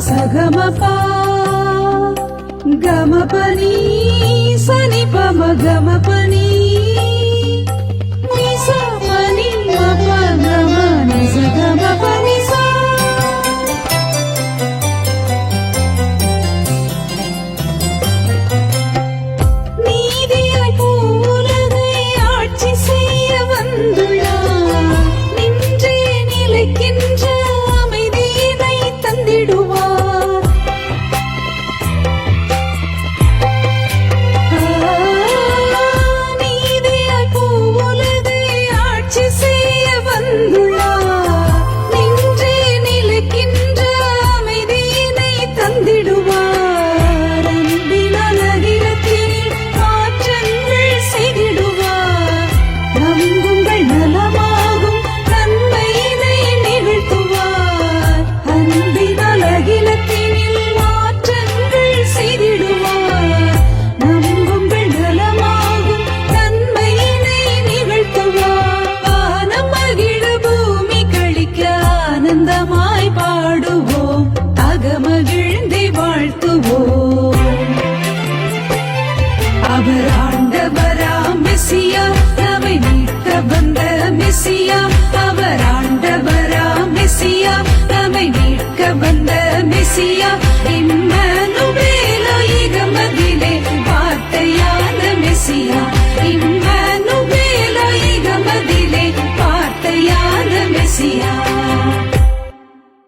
సగమపా గమపని సని పమ గమపని నిస పని మప గమ నిస గమపని సా நீதியாய் பூவுலகை ஆட்சி செய்ய வந்துள்ளார் நின்றே நிலைக்கின்ற அமைதியினை தந்திடுவார் நீதியாய் பூவுலகை ஆட்சி செய்ய வந்துள்ளார் நின்றே நிலைக்கின்ற அமைதியினை தந்திடுவார் அன்பினால் அகிலத்தில் மாற்றங்கள் செய்திடுவார் நம்புங்கள் நலமாகும் நன்மையினை நிகழ்த்துவார் அன்பினால் அகிலத்தில் மாற்றங்கள் செய்திடுவார் நம்புங்கள் நலமாகும் நன்மையினை நிகழ்த்துவார் வானம் மகிழ பூமி கழிக்க ஆனந்தமாய் பாடுவோம் அகமகிழ்ந்தே வாழ்த்துவோம் அவர் ஆண்டவராம் மெசியா நம்மை மீட்க வந்த மெசியா அவர் ஆண்டவராம் மெசியா நம்மை மீட்க வந்த மெசியா